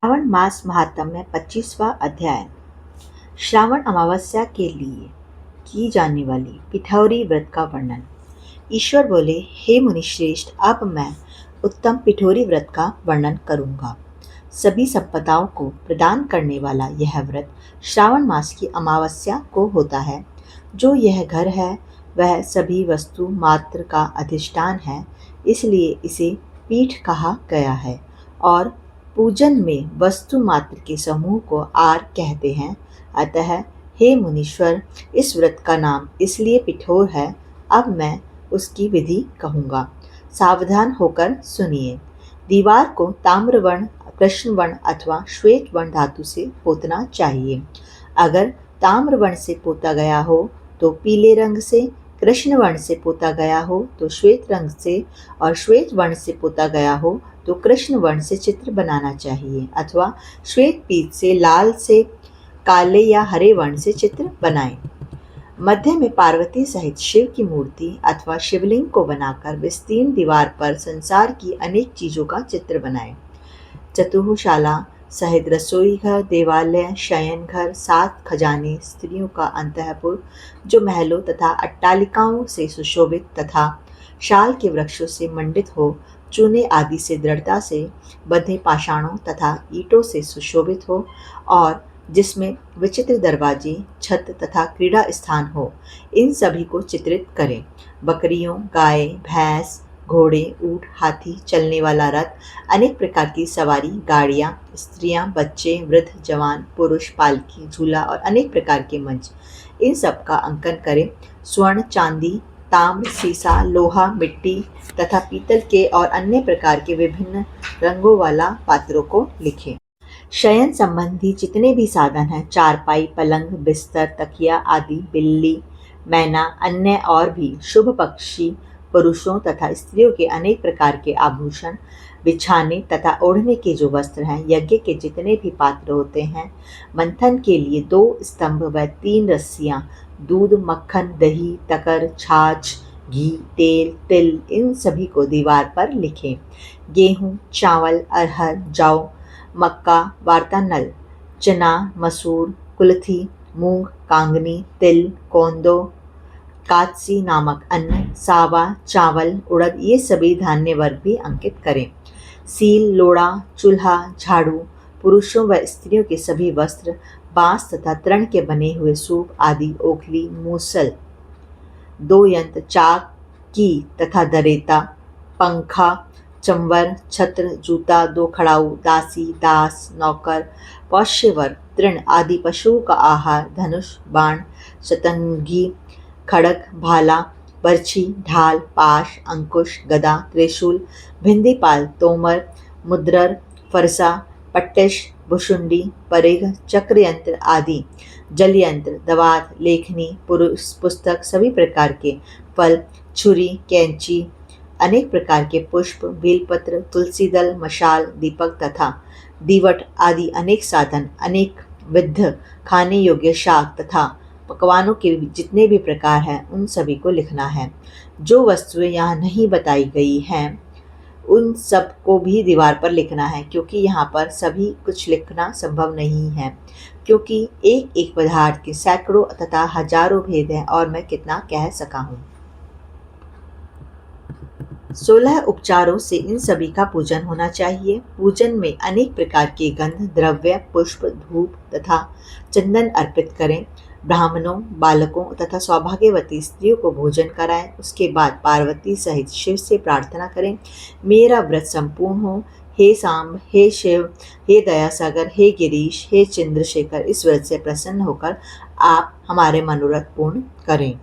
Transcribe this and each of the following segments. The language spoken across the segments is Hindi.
श्रावण मास महात्म्य में 25वां अध्याय। श्रावण अमावस्या के लिए की जाने वाली पिठौरी व्रत का वर्णन। ईश्वर बोले, हे मुनिश्रेष्ठ, अब मैं उत्तम पिठौरी व्रत का वर्णन करूंगा। सभी संपदाओं को प्रदान करने वाला यह व्रत श्रावण मास की अमावस्या को होता है। जो यह घर है वह सभी वस्तु मात्र का अधिष्ठान है, इसलिए इसे पीठ कहा गया है और पूजन में वस्तु मात्र के समूह को आर कहते हैं। अतः हे मुनीश्वर, इस व्रत का नाम इसलिए पिठोर है। अब मैं उसकी विधि कहूँगा, सावधान होकर सुनिए। दीवार को ताम्रवर्ण, कृष्णवर्ण अथवा श्वेत वर्ण धातु से पोतना चाहिए। अगर ताम्रवर्ण से पोता गया हो तो पीले रंग से, कृष्ण वर्ण से पोता गया हो तो श्वेत रंग से, और श्वेत वर्ण से पोता गया हो तो कृष्ण वर्ण से चित्र बनाना चाहिए, अथवा श्वेत पीत से, लाल से, काले या हरे वर्ण से चित्र बनाएं। मध्य में पार्वती सहित शिव की मूर्ति अथवा शिवलिंग को बनाकर विस्तीर्ण दीवार पर संसार की अनेक चीजों का चित्र बनाएं। चतुःशाला सहित रसोई घर, देवालय, शयन घर, 7 खजाने, स्त्रियों का अंतःपुर जो महलों तथा अट्टालिकाओं से सुशोभित तथा शाल के वृक्षों से मंडित हो, चूने आदि से दृढ़ता से बंधे पाषाणों तथा ईंटों से सुशोभित हो, और जिसमें विचित्र दरवाजे, छत तथा क्रीड़ा स्थान हो, इन सभी को चित्रित करें। बकरियों, गाय, भैंस, घोड़े, ऊंट, हाथी, चलने वाला रथ, अनेक प्रकार की सवारी गाड़ियाँ, स्त्रियाँ, बच्चे, वृद्ध, जवान, पुरुष, पालकी, झूला और अनेक प्रकार के मंच, इन सब का अंकन करें। स्वर्ण, चांदी, ताम्र, सीसा, लोहा, मिट्टी तथा पीतल के और अन्य प्रकार के विभिन्न रंगों वाला पात्रों को लिखें। शयन संबंधी जितने भी साधन हैं, चारपाई, पलंग, बिस्तर, तकिया आदि, बिल्ली, मैना, अन्य और भी शुभ पक्षी, पुरुषों तथा स्त्रियों के अनेक प्रकार के आभूषण, बिछाने तथा ओढ़ने के जो वस्त्र हैं, यज्ञ के जितने भी पात्र होते हैं, मंथन के लिए 2 स्तंभ व 3 रस्सियाँ, दूध, मक्खन, दही, तकर, छाछ, घी, तेल, तिल, इन सभी को दीवार पर लिखें। गेहूँ, चावल, अरहर, जौ, मक्का, वार्तानल, चना, मसूर, कुल्थी, मूंग, कांगनी, तिल, कोंदो, कात्सी नामक अन्न, सावा, चावल, उड़द, ये सभी धान्य वर्ग भी अंकित करें। सील, लोड़ा, चूल्हा, झाड़ू, पुरुषों व स्त्रियों के सभी वस्त्र, बांस तथा तृण के बने हुए सूप आदि, ओखली, मूसल, 2 यंत्र, चाकी तथा दरेता, पंखा, चंवर, छत्र, जूता, 2 खड़ाऊ, दासी, दास, नौकर, पौष्यवर, तृण आदि पशुओं का आहार, धनुष, बाण, शतंगी, खड़ग, भाला, बर्छी, ढाल, पाश, अंकुश, गदा, त्रिशूल, भिंदीपाल, तोमर, मुद्रर, फरसा, पट्टिश, भुशुंडी, परिघ, चक्र यंत्र आदि, जल यंत्र, दवात, लेखनी, पुस्तक, सभी प्रकार के फल, छुरी, कैंची, अनेक प्रकार के पुष्प, बेलपत्र, तुलसी दल, मशाल, दीपक तथा दीवट आदि अनेक साधन, अनेक विध खाने योग्य शाक तथा पकवानों के जितने भी प्रकार हैं, उन सभी को लिखना है। जो वस्तुएं यहाँ नहीं बताई गई हैं, उन सब को भी दीवार पर लिखना है, क्योंकि यहाँ पर सभी कुछ लिखना संभव नहीं है, क्योंकि एक एक पदार्थ के सैकड़ों तथा हजारों भेद हैं और मैं कितना कह सका हूँ। 16 उपचारों से इन सभी का पूजन होना चाहिए। पूजन में अनेक प्रकार के गंध, द्रव्य, पुष्प, धूप तथा चंदन अर्पित करें। ब्राह्मणों, बालकों तथा सौभाग्यवती स्त्रियों को भोजन कराएं। उसके बाद पार्वती सहित शिव से प्रार्थना करें, मेरा व्रत संपूर्ण हो। हे सांब, हे शिव, हे दयासागर, हे गिरीश, हे चंद्रशेखर, इस व्रत से प्रसन्न होकर आप हमारे मनोरथ पूर्ण करें।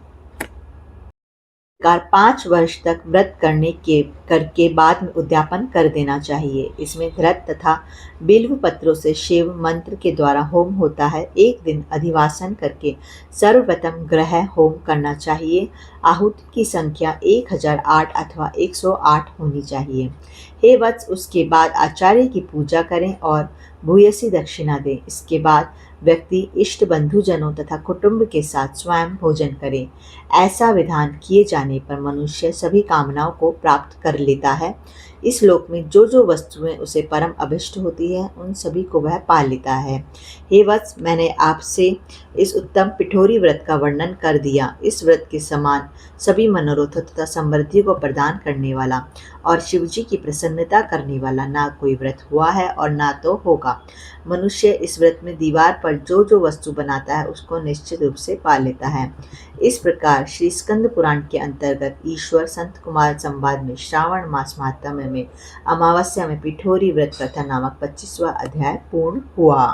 5 वर्ष तक व्रत करके बाद में उद्यापन कर देना चाहिए। इसमें घृत तथा बिल्व पत्रों से शिव मंत्र के द्वारा होम होता है। एक दिन अधिवासन करके सर्वप्रथम ग्रह होम करना चाहिए। आहुति की संख्या 1008 अथवा 108 होनी चाहिए। हे वत्स, उसके बाद आचार्य की पूजा करें और भूयसी दक्षिणा दें। इसके बाद व्यक्ति इष्ट बंधुजनों तथा कुटुंब के साथ स्वयं भोजन करे। ऐसा विधान किए जाने पर मनुष्य सभी कामनाओं को प्राप्त कर लेता है। इस लोक में जो जो वस्तुएं उसे परम अभिष्ट होती है उन सभी को वह पा लेता है। हे वत्स, मैंने आपसे इस उत्तम पिठोरी व्रत का वर्णन कर दिया। इस व्रत के समान सभी मनोरथों तथा समृद्धि को प्रदान करने वाला और शिवजी की प्रसन्नता करने वाला ना कोई व्रत हुआ है और ना तो होगा। मनुष्य इस व्रत में दीवार पर जो जो वस्तु बनाता है उसको निश्चित रूप से पा लेता है। इस प्रकार श्री स्कंद पुराण के अंतर्गत ईश्वर संत कुमार संवाद में श्रावण मास महात्म्य में अमावस्या में पिठोरी व्रत कथा नामक 25वां अध्याय पूर्ण हुआ।